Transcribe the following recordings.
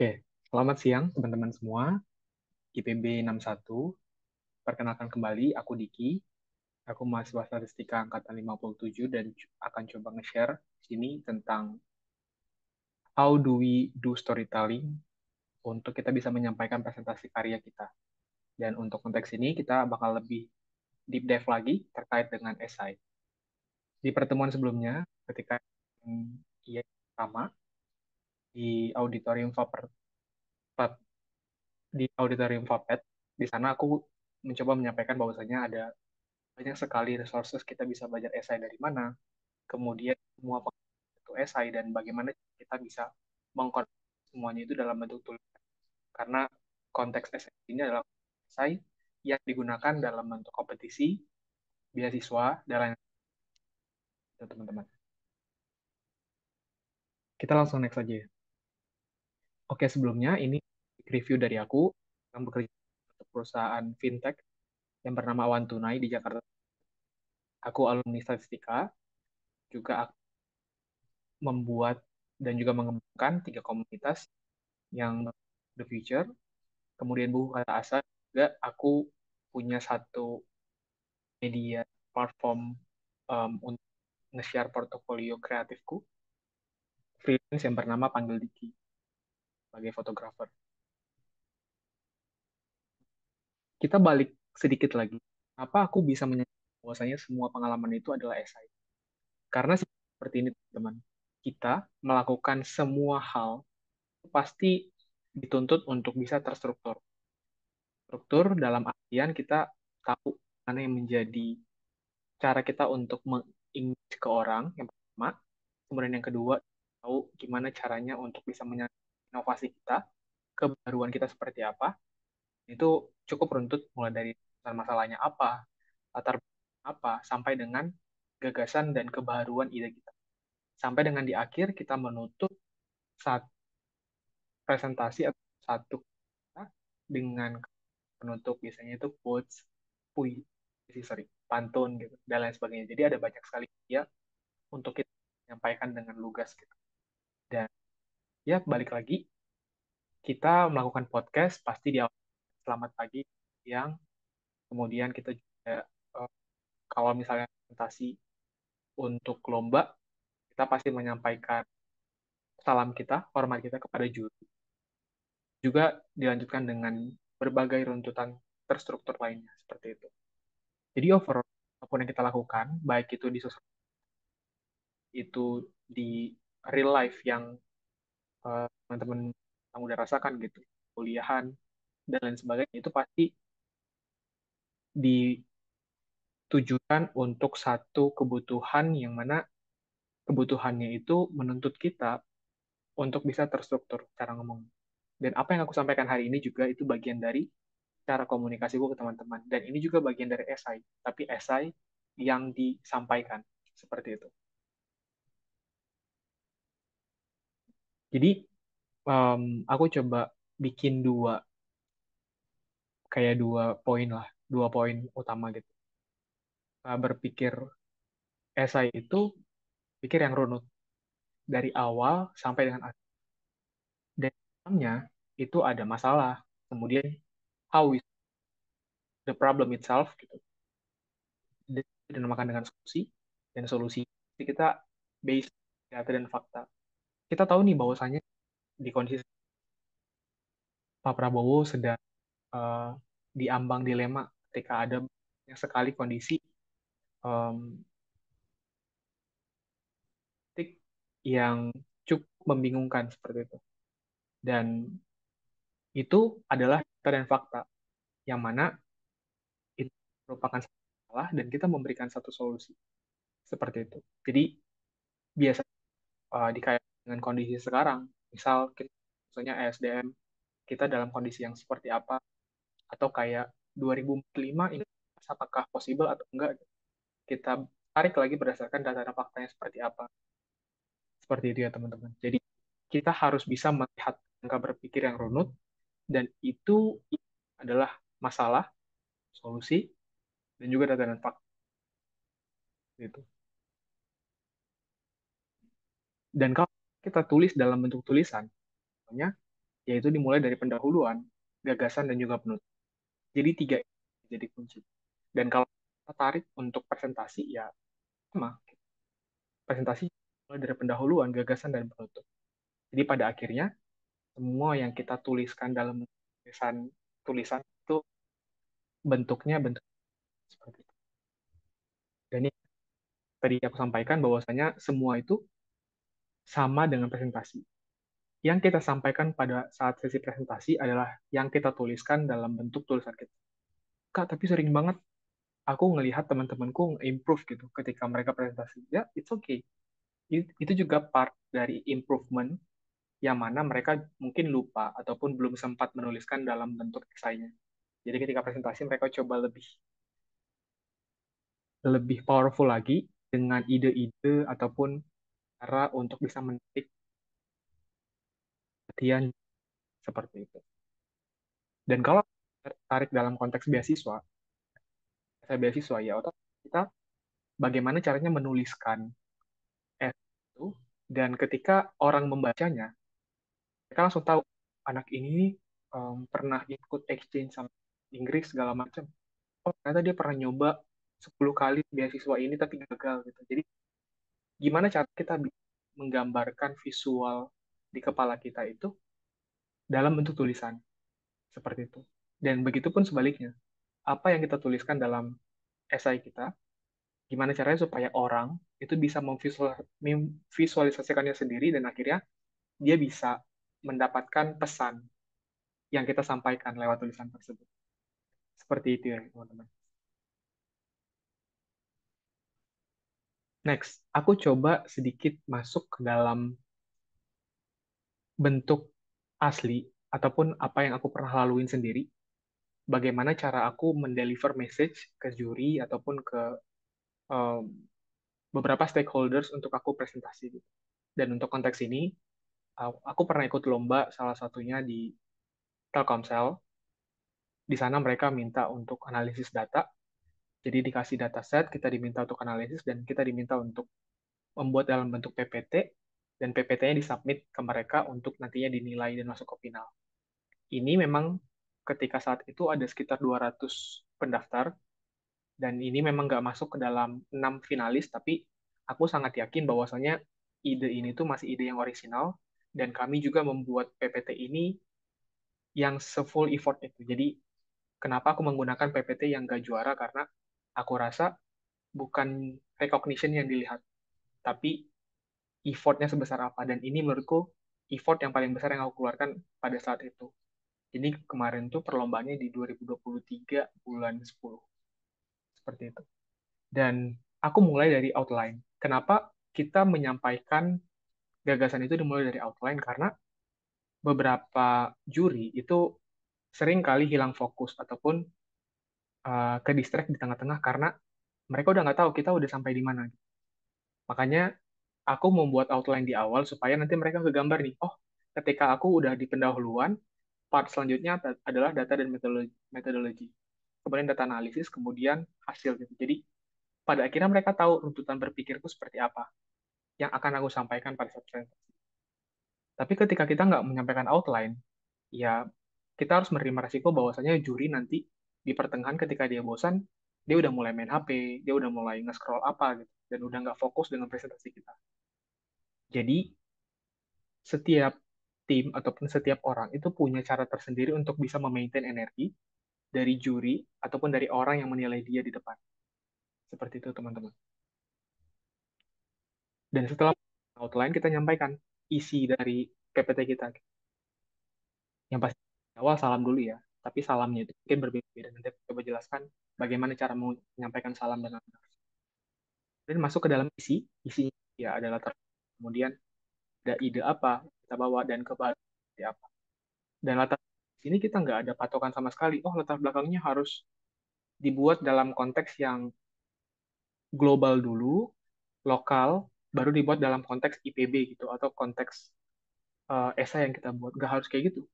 Oke, selamat siang teman-teman semua. IPB 61. Perkenalkan kembali, aku Diki. Aku mahasiswa statistika angkatan 57 dan akan coba nge-share di sini tentang how do we do storytelling untuk kita bisa menyampaikan presentasi karya kita. Dan untuk konteks ini kita bakal lebih deep dive lagi terkait dengan esai. Di pertemuan sebelumnya, ketika ia pertama di auditorium Vapet, di sana aku mencoba menyampaikan bahwasanya ada banyak sekali resources kita bisa belajar esai dari mana, kemudian semua itu esai dan bagaimana kita bisa mengkonvert semuanya itu dalam bentuk tulisan. Karena konteks esai ini adalah esai yang digunakan dalam bentuk kompetisi, beasiswa, dan lain-lain, teman-teman. Kita langsung next aja ya. Oke, sebelumnya ini review dari aku yang bekerja untuk perusahaan fintech yang bernama Awan Tunai di Jakarta. Aku alumni statistika, juga membuat dan juga mengembangkan tiga komunitas yang The Future. Kemudian buku kata asal juga aku punya satu media platform untuk nge-share portofolio kreatifku freelance yang bernama Panggil Diki sebagai fotografer. Kita balik sedikit lagi. Apa aku bisa menyatakan bahwasanya semua pengalaman itu adalah esai? Karena seperti ini teman-teman. Kita melakukan semua hal pasti dituntut untuk bisa terstruktur. Struktur dalam artian kita tahu mana yang menjadi cara kita untuk mengimage ke orang yang pertama, kemudian yang kedua tahu gimana caranya untuk bisa menyampaikan inovasi kita, kebaruan kita seperti apa. Itu cukup runtut mulai dari masalahnya apa, latar belakang apa, sampai dengan gagasan dan kebaruan ide kita. Sampai dengan di akhir kita menutup satu presentasi atau satu kata dengan penutup, biasanya itu quotes, puisi, sorry, pantun gitu dan lain sebagainya. Jadi ada banyak sekali ya untuk kita menyampaikan dengan lugas gitu. Dan ya balik lagi, kita melakukan podcast pasti di awal selamat pagi, siang, kemudian kita juga eh, kalau misalnya presentasi untuk lomba, kita pasti menyampaikan salam kita, hormat kita kepada juri. Juga dilanjutkan dengan berbagai runtutan terstruktur lainnya seperti itu. Jadi overall apapun yang kita lakukan, baik itu di sosial, itu di real life yang teman-teman yang udah rasakan gitu, kuliahan dan lain sebagainya, itu pasti ditujukan untuk satu kebutuhan yang mana kebutuhannya itu menuntut kita untuk bisa terstruktur cara ngomong. Dan apa yang aku sampaikan hari ini juga itu bagian dari cara komunikasiku ke teman-teman. Dan ini juga bagian dari esai, tapi esai yang disampaikan seperti itu. Jadi aku coba bikin dua poin lah, dua poin utama gitu. Berpikir esai itu pikir yang runut dari awal sampai dengan akhir. Dan dalamnya itu ada masalah, kemudian how is the problem itself gitu. Dan dinamakan dengan solusi, dan solusi kita based data dan fakta. Kita tahu nih bahwasanya di kondisi Pak Prabowo sedang eh, diambang dilema ketika ada banyak sekali kondisi em, yang cukup membingungkan seperti itu. Dan itu adalah data dan fakta yang mana itu merupakan salah dan kita memberikan satu solusi seperti itu. Jadi biasa dikaitkan dengan kondisi sekarang, misal kita, misalnya ESDM kita dalam kondisi yang seperti apa, atau kayak 2045 ini apakah possible atau enggak, kita tarik lagi berdasarkan data dan faktanya seperti apa. Seperti itu ya teman-teman. Jadi kita harus bisa melihat angka berpikir yang runut dan itu adalah masalah, solusi, dan juga data dan fakta gitu. Dan kalau kita tulis dalam bentuk tulisan, contohnya yaitu dimulai dari pendahuluan, gagasan, dan juga penutup. Jadi tiga ini jadi kunci. Dan kalau tertarik untuk presentasi, ya sama. Presentasi mulai dari pendahuluan, gagasan, dan penutup. Jadi pada akhirnya, semua yang kita tuliskan dalam tulisan tulisan itu bentuknya bentuk seperti itu. Dan ini tadi aku sampaikan bahwasanya semua itu sama dengan presentasi. Yang kita sampaikan pada saat sesi presentasi adalah yang kita tuliskan dalam bentuk tulisan kita. Kak, tapi sering banget aku ngelihat teman-temanku improve gitu ketika mereka presentasi. Ya, it's okay. Itu juga part dari improvement yang mana mereka mungkin lupa ataupun belum sempat menuliskan dalam bentuk esainya. Jadi ketika presentasi mereka coba lebih lebih powerful lagi dengan ide-ide ataupun cara untuk bisa menarik perhatian seperti itu. Dan kalau tertarik dalam konteks beasiswa, saya beasiswa ya otomatis kita bagaimana caranya menuliskan itu dan ketika orang membacanya mereka langsung tahu anak ini pernah ikut exchange sama Inggris segala macam. Oh, ternyata dia pernah nyoba 10 kali beasiswa ini tapi gagal gitu. Jadi gimana cara kita bisa menggambarkan visual di kepala kita itu dalam bentuk tulisan seperti itu. Dan begitu pun sebaliknya. Apa yang kita tuliskan dalam esai kita, gimana caranya supaya orang itu bisa memvisualisasikannya sendiri dan akhirnya dia bisa mendapatkan pesan yang kita sampaikan lewat tulisan tersebut. Seperti itu ya, teman-teman. Next, aku coba sedikit masuk ke dalam bentuk asli ataupun apa yang aku pernah laluin sendiri. Bagaimana cara aku mendeliver message ke juri ataupun ke um, beberapa stakeholders untuk aku presentasi. Gitu. Dan untuk konteks ini, aku pernah ikut lomba salah satunya di Telkomsel. Di sana mereka minta untuk analisis data. Jadi dikasih dataset, kita diminta untuk analisis dan kita diminta untuk membuat dalam bentuk PPT dan PPT-nya disubmit ke mereka untuk nantinya dinilai dan masuk ke final. Ini memang ketika saat itu ada sekitar 200 pendaftar dan ini memang nggak masuk ke dalam 6 finalis, tapi aku sangat yakin bahwasanya ide ini tuh masih ide yang orisinal dan kami juga membuat PPT ini yang se-full effort itu. Jadi kenapa aku menggunakan PPT yang gak juara karena aku rasa bukan recognition yang dilihat, tapi effortnya sebesar apa. Dan ini menurutku effort yang paling besar yang aku keluarkan pada saat itu. Jadi kemarin tuh perlombaannya di 2023 bulan 10. Seperti itu. Dan aku mulai dari outline. Kenapa kita menyampaikan gagasan itu dimulai dari outline? Karena beberapa juri itu sering kali hilang fokus ataupun ke distract di tengah-tengah karena mereka udah nggak tahu kita udah sampai di mana. Makanya aku membuat outline di awal supaya nanti mereka kegambar nih, oh ketika aku udah di pendahuluan, part selanjutnya adalah data dan metodologi. Kemudian data analisis, kemudian hasil gitu. Jadi pada akhirnya mereka tahu runtutan berpikirku seperti apa yang akan aku sampaikan pada saat presentasi. Tapi ketika kita nggak menyampaikan outline, ya kita harus menerima resiko bahwasanya juri nanti di pertengahan ketika dia bosan, dia udah mulai main HP, dia udah mulai nge-scroll apa gitu, dan udah nggak fokus dengan presentasi kita. Jadi setiap tim ataupun setiap orang itu punya cara tersendiri untuk bisa memaintain energi dari juri ataupun dari orang yang menilai dia di depan. Seperti itu, teman-teman. Dan setelah outline, kita nyampaikan isi dari PPT kita. Yang pasti awal salam dulu ya, tapi salamnya itu mungkin berbeda-beda. Nanti aku coba jelaskan bagaimana cara menyampaikan salam dengan benar. Dan masuk ke dalam isi, isinya ya ada latar, kemudian ada ide apa yang kita bawa dan kebahagiaan seperti apa. Dan latar di sini kita nggak ada patokan sama sekali. Oh, latar belakangnya harus dibuat dalam konteks yang global dulu, lokal, baru dibuat dalam konteks IPB gitu, atau konteks esai yang kita buat. Nggak harus kayak gitu.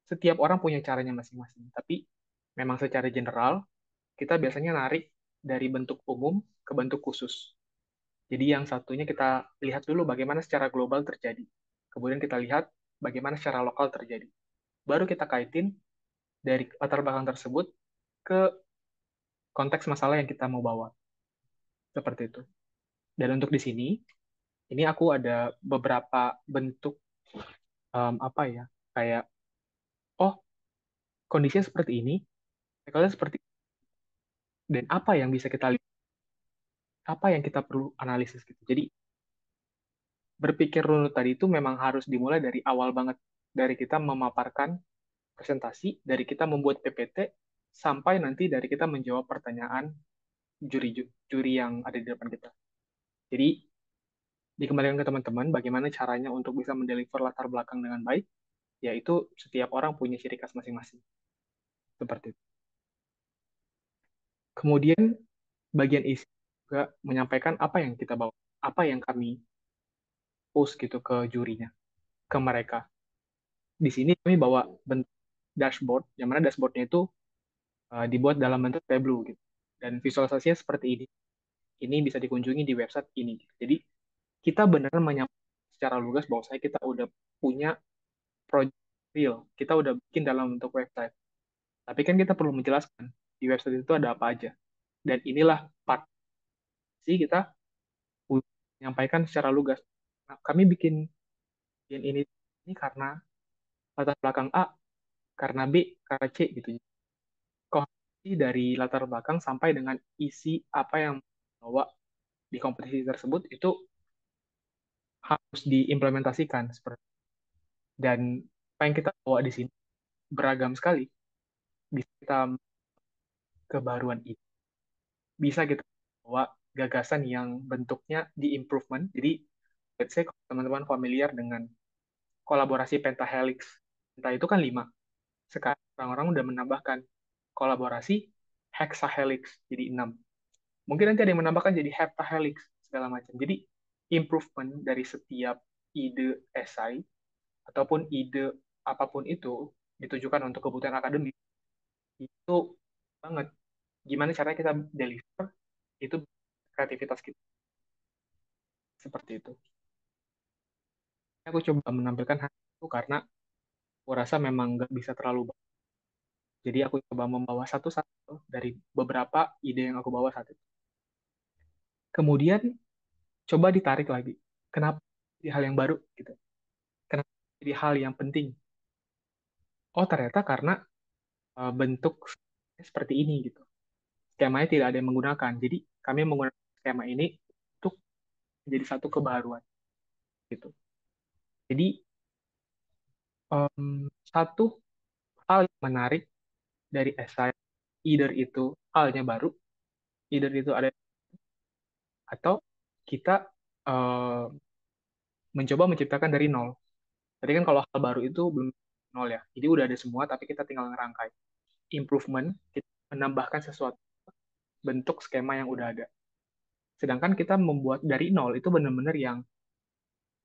Setiap orang punya caranya masing-masing. Tapi memang secara general, kita biasanya narik dari bentuk umum ke bentuk khusus. Jadi yang satunya kita lihat dulu bagaimana secara global terjadi. Kemudian kita lihat bagaimana secara lokal terjadi. baru kita kaitin dari latar belakang tersebut ke konteks masalah yang kita mau bawa. Seperti itu. Dan untuk di sini, ini aku ada beberapa bentuk apa ya, kayak, oh, kondisinya seperti ini, kalau seperti dan apa yang bisa kita lihat, apa yang kita perlu analisis gitu. Jadi berpikir runut tadi itu memang harus dimulai dari awal banget, dari kita memaparkan presentasi, dari kita membuat PPT, sampai nanti dari kita menjawab pertanyaan juri yang ada di depan kita. Jadi dikembalikan ke teman-teman bagaimana caranya untuk bisa mendeliver latar belakang dengan baik, yaitu setiap orang punya ciri khas masing-masing. Seperti itu. Kemudian bagian isi juga menyampaikan apa yang kita bawa, apa yang kami post gitu ke jurinya, ke mereka. Di sini kami bawa bentuk dashboard, yang mana dashboardnya itu dibuat dalam bentuk Tableau gitu. Dan visualisasinya seperti ini. Ini bisa dikunjungi di website ini. Jadi kita benar menyampaikan secara lugas bahwa kita udah punya project real, kita udah bikin dalam bentuk website. Tapi kan kita perlu menjelaskan di website itu ada apa aja. Dan inilah part sih kita menyampaikan secara lugas. Nah, kami bikin ini karena latar belakang A, karena B, karena C gitu. Koherensi dari latar belakang sampai dengan isi apa yang bawa di kompetisi tersebut itu harus diimplementasikan seperti. Dan apa yang kita bawa di sini beragam sekali. Bisa kita kebaruan itu, bisa kita bawa gagasan yang bentuknya di improvement. Jadi let's say kalau teman-teman familiar dengan kolaborasi pentahelix, penta itu kan 5. Sekarang orang-orang udah menambahkan kolaborasi hexahelix jadi 6. Mungkin nanti ada yang menambahkan jadi heptahelix segala macam. Jadi improvement dari setiap ide esai ataupun ide apapun itu ditujukan untuk kebutuhan akademik itu banget. Gimana caranya kita deliver itu kreativitas kita seperti itu. Aku coba menampilkan hal itu karena aku rasa memang nggak bisa terlalu banyak. Jadi aku coba membawa satu-satu dari beberapa ide yang aku bawa saat itu. Kemudian coba ditarik lagi. Kenapa jadi hal yang baru gitu? Kenapa jadi hal yang penting? Oh, ternyata karena bentuk seperti ini gitu. Skemanya tidak ada yang menggunakan. Jadi kami menggunakan skema ini untuk menjadi satu kebaruan gitu. Jadi satu hal yang menarik dari esai, either itu halnya baru, either itu ada atau kita eh, mencoba menciptakan dari nol. Tadi kan kalau hal baru itu belum nol ya. Jadi udah ada semua tapi kita tinggal ngerangkai. Improvement, kita menambahkan sesuatu bentuk skema yang udah ada. Sedangkan kita membuat dari nol itu benar-benar yang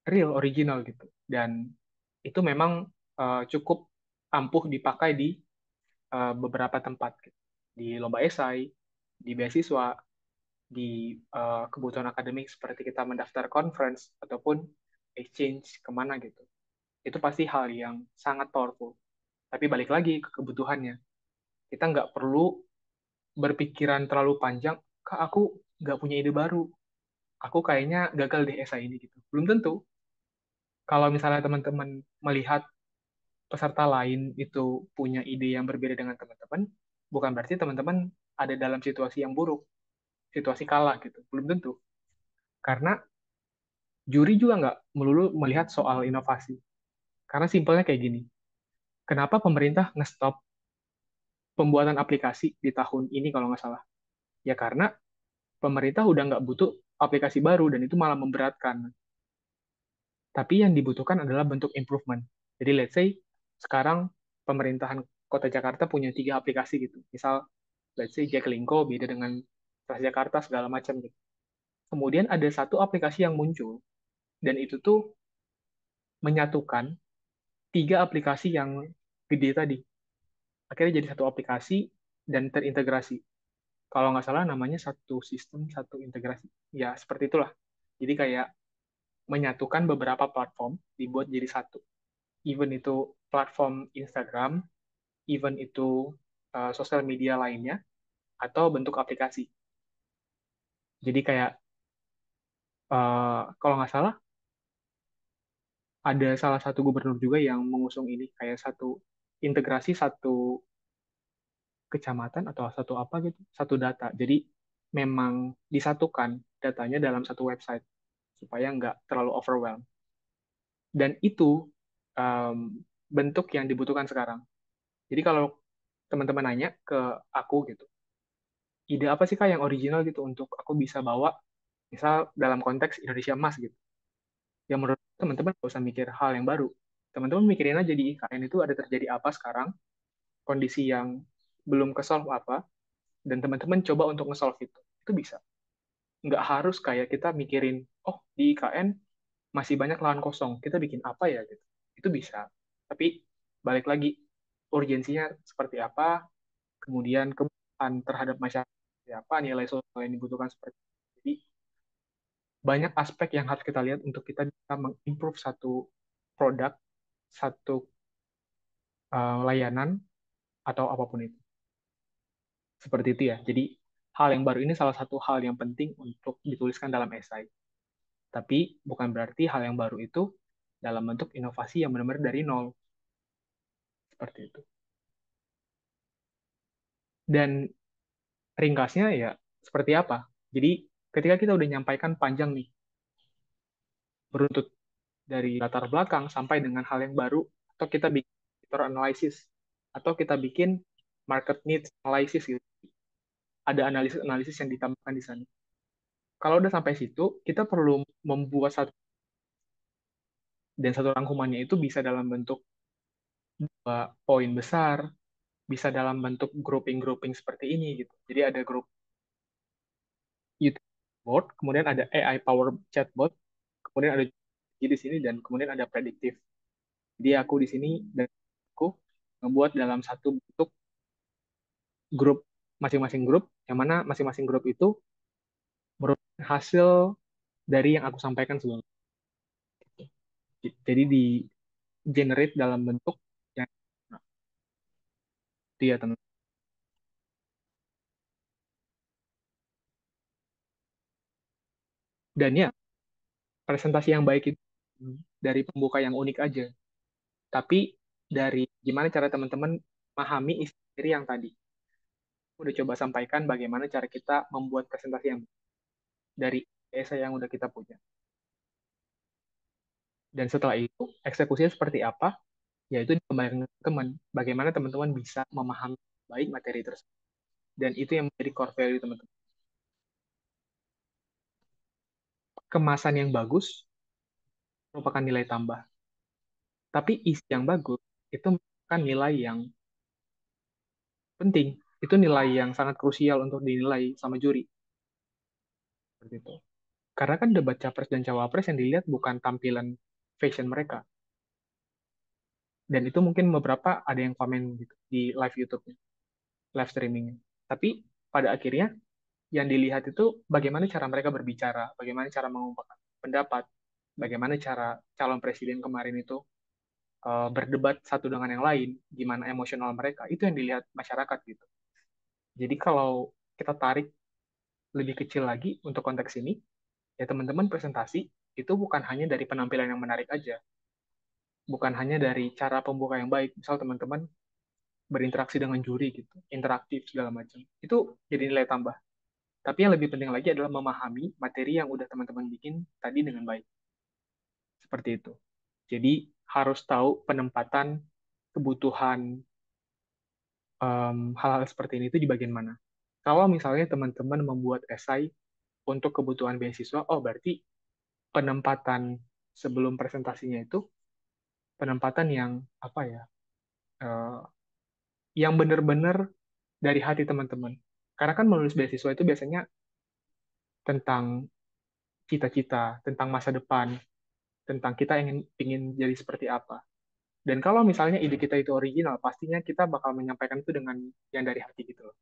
real, original gitu. Dan itu memang cukup ampuh dipakai di beberapa tempat gitu. Di lomba esai, di beasiswa, di kebutuhan akademik seperti kita mendaftar conference ataupun exchange kemana gitu. Itu pasti hal yang sangat powerful. Tapi balik lagi ke kebutuhannya. Kita nggak perlu berpikiran terlalu panjang, Kak, aku nggak punya ide baru. Aku kayaknya gagal di esai ini gitu. Belum tentu. Kalau misalnya teman-teman melihat peserta lain itu punya ide yang berbeda dengan teman-teman, bukan berarti teman-teman ada dalam situasi yang buruk, situasi kalah gitu. Belum tentu. Karena juri juga nggak melulu melihat soal inovasi. Karena simpelnya kayak gini, kenapa pemerintah nge-stop pembuatan aplikasi di tahun ini kalau nggak salah? Ya karena pemerintah udah nggak butuh aplikasi baru dan itu malah memberatkan. Tapi yang dibutuhkan adalah bentuk improvement. Jadi let's say sekarang pemerintahan Kota Jakarta punya 3 aplikasi gitu. Misal let's say Jaklingko beda dengan Transjakarta segala macam gitu. Kemudian ada satu aplikasi yang muncul dan itu tuh menyatukan 3 aplikasi yang gede tadi. Akhirnya jadi satu aplikasi dan terintegrasi. Kalau nggak salah namanya satu sistem, satu integrasi. Ya, seperti itulah. Jadi kayak menyatukan beberapa platform dibuat jadi satu. even itu platform Instagram, even itu sosial media lainnya, atau bentuk aplikasi. Jadi kayak kalau nggak salah ada salah satu gubernur juga yang mengusung ini kayak satu integrasi satu kecamatan atau satu apa gitu, satu data. Jadi memang disatukan datanya dalam satu website supaya nggak terlalu overwhelm. Dan itu um, bentuk yang dibutuhkan sekarang. Jadi kalau teman-teman nanya ke aku gitu, ide apa sih Kak yang original gitu untuk aku bisa bawa, misal dalam konteks Indonesia Emas gitu. Yang menurut teman-teman nggak usah mikir hal yang baru. Teman-teman mikirin aja di IKN itu ada terjadi apa sekarang, kondisi yang belum ke-solve apa, dan teman-teman coba untuk nge-solve itu. Itu bisa. Nggak harus kayak kita mikirin, oh di IKN masih banyak lahan kosong, kita bikin apa ya gitu. Itu bisa. Tapi balik lagi, urgensinya seperti apa, kemudian kebutuhan terhadap masyarakat seperti apa, nilai sosial yang dibutuhkan seperti apa. Jadi banyak aspek yang harus kita lihat untuk kita bisa mengimprove satu produk, satu layanan, atau apapun itu. Seperti itu ya. Jadi hal yang baru ini salah satu hal yang penting untuk dituliskan dalam esai. Tapi bukan berarti hal yang baru itu dalam bentuk inovasi yang benar-benar dari nol. Seperti itu. Dan ringkasnya ya seperti apa? Jadi ketika kita udah nyampaikan panjang nih, beruntut dari latar belakang sampai dengan hal yang baru, atau kita bikin factor analysis, atau kita bikin market needs analysis gitu. Ada analisis-analisis yang ditambahkan di sana. Kalau udah sampai situ, kita perlu membuat satu dan satu rangkumannya itu bisa dalam bentuk poin besar, bisa dalam bentuk grouping-grouping seperti ini gitu. Jadi ada grup YouTube bot, kemudian ada AI power chatbot, kemudian ada di sini dan kemudian ada prediktif. Jadi aku di sini dan aku membuat dalam satu bentuk grup masing-masing grup yang mana masing-masing grup itu merupakan hasil dari yang aku sampaikan sebelumnya. Jadi di generate dalam bentuk yang nah, itu ya teman. Dan ya presentasi yang baik itu dari pembuka yang unik aja. Tapi dari gimana cara teman-teman memahami isi materi yang tadi. Aku udah coba sampaikan bagaimana cara kita membuat presentasi yang dari esai yang udah kita punya. Dan setelah itu, eksekusinya seperti apa? Yaitu dikembalikan ke teman. Bagaimana teman-teman bisa memahami baik materi tersebut. Dan itu yang menjadi core value teman-teman. Kemasan yang bagus merupakan nilai tambah. Tapi isi yang bagus itu merupakan nilai yang penting. Itu nilai yang sangat krusial untuk dinilai sama juri. Seperti itu. Karena kan debat capres dan cawapres yang dilihat bukan tampilan fashion mereka. Dan itu mungkin beberapa ada yang komen gitu di live YouTube-nya, live streaming-nya. Tapi pada akhirnya yang dilihat itu bagaimana cara mereka berbicara, bagaimana cara mengungkapkan pendapat, bagaimana cara calon presiden kemarin itu berdebat satu dengan yang lain, gimana emosional mereka, itu yang dilihat masyarakat gitu. Jadi kalau kita tarik lebih kecil lagi untuk konteks ini, ya teman-teman presentasi itu bukan hanya dari penampilan yang menarik aja, bukan hanya dari cara pembuka yang baik, misal teman-teman berinteraksi dengan juri gitu, interaktif segala macam. Itu jadi nilai tambah. Tapi yang lebih penting lagi adalah memahami materi yang udah teman-teman bikin tadi dengan baik. Seperti itu. Jadi harus tahu penempatan kebutuhan hal-hal seperti ini itu di bagian mana. Kalau misalnya teman-teman membuat esai untuk kebutuhan beasiswa, oh berarti penempatan sebelum presentasinya itu penempatan yang apa ya, eh, yang benar-benar dari hati teman-teman. Karena kan menulis beasiswa itu biasanya tentang cita-cita, tentang masa depan, tentang kita ingin jadi seperti apa. Dan kalau misalnya ide kita itu original, pastinya kita bakal menyampaikan itu dengan yang dari hati gitu loh.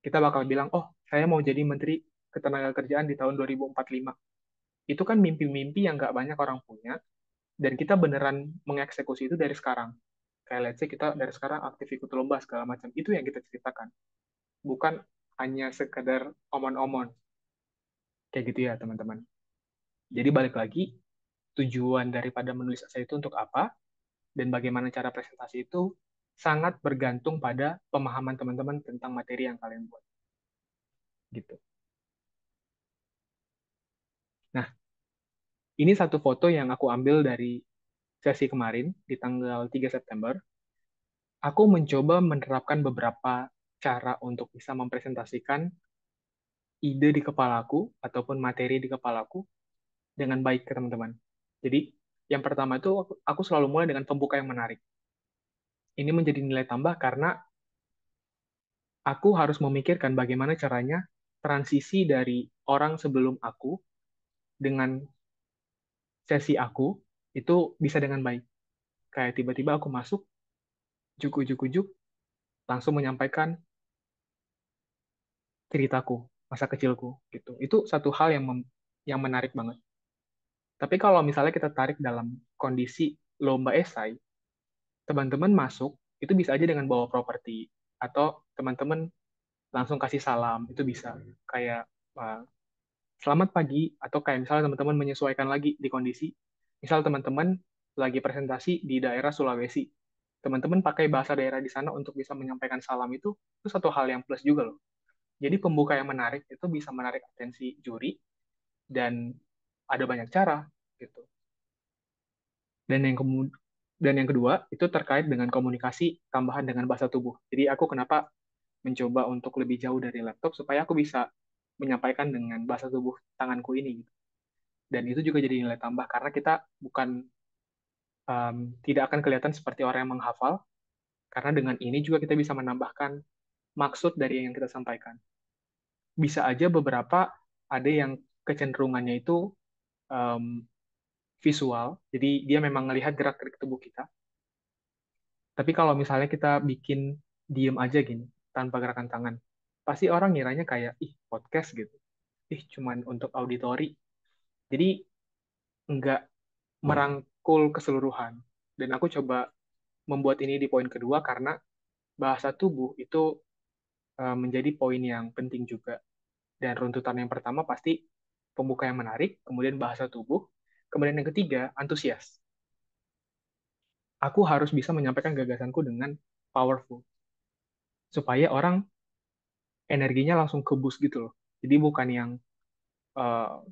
Kita bakal bilang, oh, saya mau jadi Menteri Ketenagakerjaan di tahun 2045. Itu kan mimpi-mimpi yang nggak banyak orang punya, Dan kita beneran mengeksekusi itu dari sekarang. Kayak let's say kita dari sekarang aktif ikut lomba segala macam. Itu yang kita ceritakan. Bukan hanya sekedar omon-omon. Kayak gitu ya, teman-teman. Jadi balik lagi, tujuan daripada menulis essay itu untuk apa, dan bagaimana cara presentasi itu sangat bergantung pada pemahaman teman-teman tentang materi yang kalian buat. Gitu. Nah, ini satu foto yang aku ambil dari sesi kemarin di tanggal 3 September. Aku mencoba menerapkan beberapa cara untuk bisa mempresentasikan ide di kepalaku ataupun materi di kepalaku dengan baik ke teman-teman. Jadi, yang pertama itu aku selalu mulai dengan pembuka yang menarik. Ini menjadi nilai tambah karena aku harus memikirkan bagaimana caranya transisi dari orang sebelum aku dengan sesi aku itu bisa dengan baik. Kayak tiba-tiba aku masuk, juk juk juk, langsung menyampaikan ceritaku, masa kecilku gitu. Itu satu hal yang menarik banget. Tapi kalau misalnya kita tarik dalam kondisi lomba esai, teman-teman masuk itu bisa aja dengan bawa properti atau teman-teman langsung kasih salam, itu bisa kayak uh, selamat pagi atau kayak misalnya teman-teman menyesuaikan lagi di kondisi. Misal teman-teman lagi presentasi di daerah Sulawesi, teman-teman pakai bahasa daerah di sana untuk bisa menyampaikan salam itu satu hal yang plus juga loh. Jadi pembuka yang menarik itu bisa menarik atensi juri dan ada banyak cara gitu. Dan yang kedua itu terkait dengan komunikasi tambahan dengan bahasa tubuh. Jadi aku kenapa mencoba untuk lebih jauh dari laptop supaya aku bisa menyampaikan dengan bahasa tubuh tanganku ini gitu. Dan itu juga jadi nilai tambah karena kita bukan tidak akan kelihatan seperti orang yang menghafal karena dengan ini juga kita bisa menambahkan maksud dari yang kita sampaikan. Bisa aja beberapa ada yang kecenderungannya itu um, visual, jadi dia memang melihat gerak-gerik tubuh kita. Tapi kalau misalnya kita bikin diem aja gini, tanpa gerakan tangan, pasti orang ngiranya kayak, ih, podcast gitu. Ih, cuman untuk auditori. Jadi, nggak merangkul keseluruhan. Dan aku coba membuat ini di poin kedua karena bahasa tubuh itu menjadi poin yang penting juga. Dan runtutan yang pertama pasti pembuka yang menarik, kemudian bahasa tubuh, kemudian yang ketiga, antusias. Aku harus bisa menyampaikan gagasanku dengan powerful, supaya orang energinya langsung ke boost gitu loh. Jadi bukan yang uh,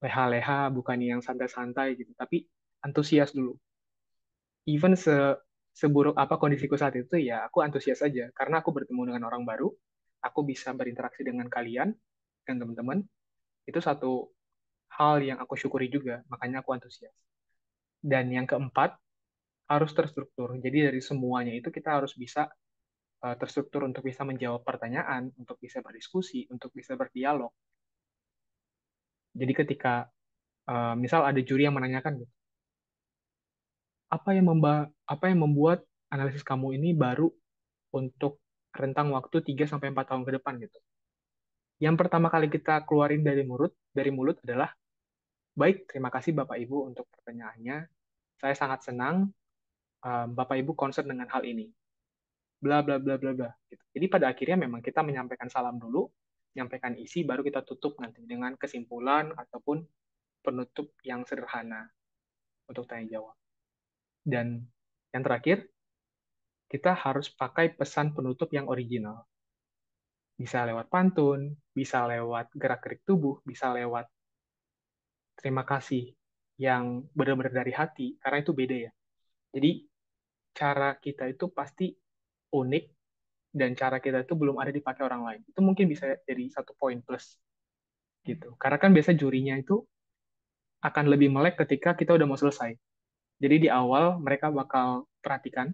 leha-leha, bukan yang santai-santai gitu, tapi antusias dulu. Even seburuk apa kondisiku saat itu, ya aku antusias aja. Karena aku bertemu dengan orang baru, aku bisa berinteraksi dengan kalian, dan teman-teman, itu satu hal yang aku syukuri juga, makanya aku antusias. Dan yang keempat, harus terstruktur. Jadi dari semuanya itu kita harus bisa terstruktur untuk bisa menjawab pertanyaan, untuk bisa berdiskusi, untuk bisa berdialog. Jadi ketika misal ada juri yang menanyakan gitu, apa yang membuat analisis kamu ini baru untuk rentang waktu 3 sampai 4 tahun ke depan gitu. Yang pertama kali kita keluarin dari mulut adalah, baik, terima kasih Bapak Ibu untuk pertanyaannya. Saya sangat senang Bapak Ibu concern dengan hal ini. Bla bla bla bla bla gitu. Jadi pada akhirnya memang kita menyampaikan salam dulu, menyampaikan isi baru kita tutup nanti dengan kesimpulan ataupun penutup yang sederhana untuk tanya jawab. Dan yang terakhir, kita harus pakai pesan penutup yang original. Bisa lewat pantun, bisa lewat gerak-gerik tubuh, bisa lewat terima kasih yang benar-benar dari hati, karena itu beda ya. Jadi cara kita itu pasti unik dan cara kita itu belum ada dipakai orang lain. Itu mungkin bisa jadi satu poin plus gitu. Karena kan biasa jurinya itu akan lebih melek ketika kita udah mau selesai. Jadi di awal mereka bakal perhatikan,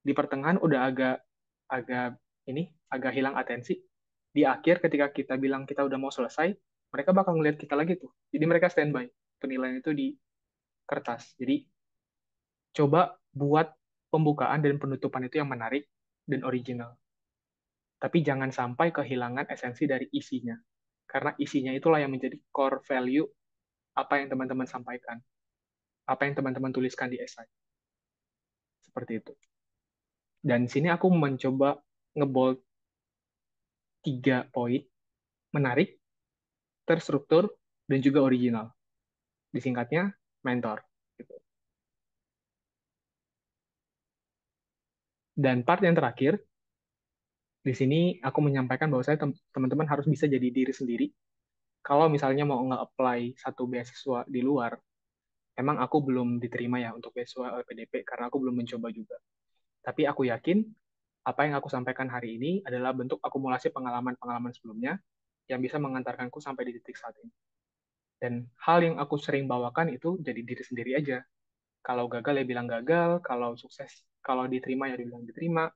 di pertengahan udah agak agak agak hilang atensi. Di akhir ketika kita bilang kita udah mau selesai, mereka bakal ngeliat kita lagi tuh. Jadi mereka standby. Penilaian itu di kertas. Jadi coba buat pembukaan dan penutupan itu yang menarik dan original. Tapi jangan sampai kehilangan esensi dari isinya. Karena isinya itulah yang menjadi core value apa yang teman-teman sampaikan. apa yang teman-teman tuliskan di esai. Seperti itu. Dan di sini aku mencoba ngebold 3 poin, menarik, terstruktur, dan juga original. Disingkatnya, mentor. Gitu. Dan part yang terakhir, di sini aku menyampaikan bahwa saya teman-teman harus bisa jadi diri sendiri. Kalau misalnya mau nge-apply satu beasiswa di luar, emang aku belum diterima ya untuk beasiswa LPDP karena aku belum mencoba juga. Tapi aku yakin apa yang aku sampaikan hari ini adalah bentuk akumulasi pengalaman-pengalaman sebelumnya yang bisa mengantarkanku sampai di titik saat ini. Dan hal yang aku sering bawakan itu jadi diri sendiri aja. Kalau gagal ya bilang gagal, kalau sukses, kalau diterima ya dibilang diterima,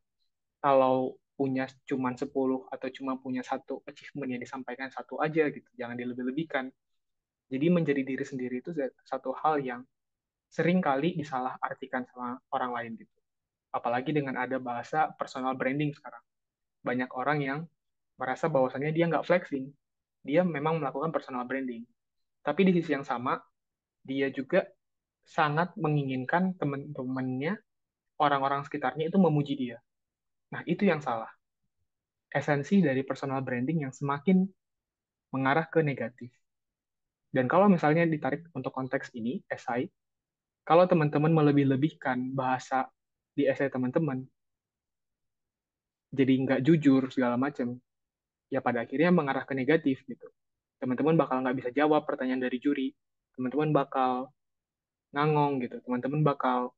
kalau punya cuma 10 atau cuma punya satu achievement yang disampaikan satu aja gitu, jangan dilebih-lebihkan. Jadi menjadi diri sendiri itu satu hal yang sering kali disalahartikan sama orang lain gitu. Apalagi dengan ada bahasa personal branding sekarang. Banyak orang yang merasa bahwasannya dia nggak flexing, dia memang melakukan personal branding. Tapi di sisi yang sama, dia juga sangat menginginkan teman-temannya, orang-orang sekitarnya itu memuji dia. Nah, itu yang salah. Esensi dari personal branding yang semakin mengarah ke negatif. Dan kalau misalnya ditarik untuk konteks ini, esai, kalau teman-teman melebih-lebihkan bahasa di esai teman-teman, jadi nggak jujur segala macam, ya pada akhirnya mengarah ke negatif gitu. Teman-teman bakal nggak bisa jawab pertanyaan dari juri, teman-teman bakal ngangong gitu, teman-teman bakal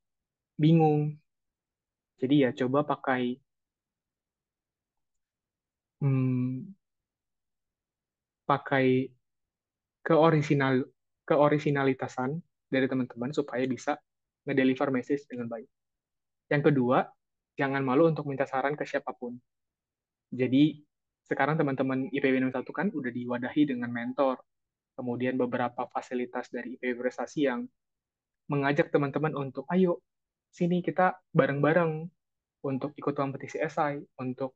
bingung. Jadi ya coba pakai hmm, pakai keorisinal keorisinalitasan dari teman-teman supaya bisa ngedeliver message dengan baik. Yang kedua, jangan malu untuk minta saran ke siapapun. Jadi sekarang teman-teman IPB 1 kan udah diwadahi dengan mentor, kemudian beberapa fasilitas dari IPB Prestasi yang mengajak teman-teman untuk ayo sini kita bareng-bareng untuk ikut kompetisi esai, untuk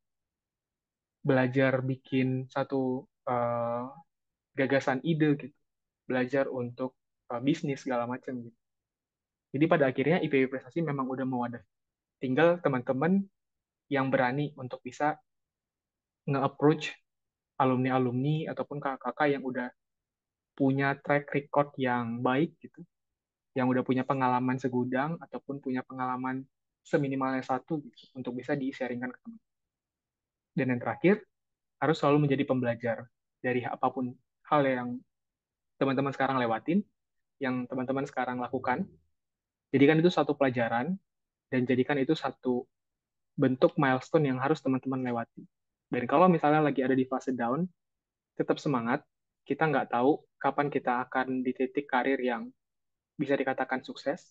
belajar bikin satu gagasan ide gitu, belajar untuk bisnis segala macam gitu. Jadi pada akhirnya IPB Prestasi memang udah mewadah. Tinggal teman-teman yang berani untuk bisa nge-approach alumni-alumni ataupun kakak-kakak yang udah punya track record yang baik gitu, yang udah punya pengalaman segudang ataupun punya pengalaman seminimalnya satu gitu untuk bisa di-sharingkan ke teman. Dan yang terakhir, harus selalu menjadi pembelajar dari apapun hal yang teman-teman sekarang lewatin, yang teman-teman sekarang lakukan. Jadikan itu satu pelajaran dan jadikan itu satu bentuk milestone yang harus teman-teman lewati. Dan kalau misalnya lagi ada di fase down, tetap semangat. Kita nggak tahu kapan kita akan di titik karir yang bisa dikatakan sukses,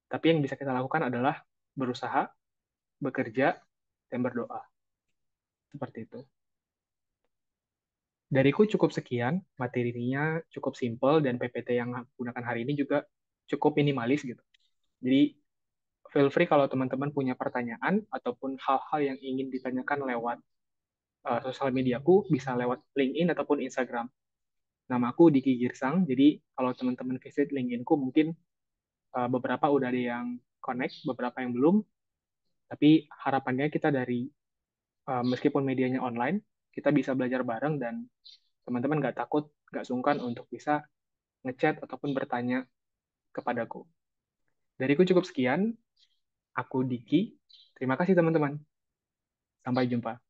tapi yang bisa kita lakukan adalah berusaha, bekerja, dan berdoa. Seperti itu. Dariku cukup sekian, materinya cukup simple, dan PPT yang aku gunakan hari ini juga cukup minimalis gitu. Jadi, feel free kalau teman-teman punya pertanyaan ataupun hal-hal yang ingin ditanyakan lewat sosial mediaku, bisa lewat LinkedIn ataupun Instagram. Nama aku Diki Girsang, jadi kalau teman-teman visit LinkedIn-ku mungkin beberapa udah ada yang connect, beberapa yang belum, tapi harapannya kita dari meskipun medianya online, kita bisa belajar bareng dan teman-teman nggak takut, nggak sungkan untuk bisa ngechat ataupun bertanya kepadaku. Dariku cukup sekian, aku Diki. Terima kasih teman-teman. Sampai jumpa.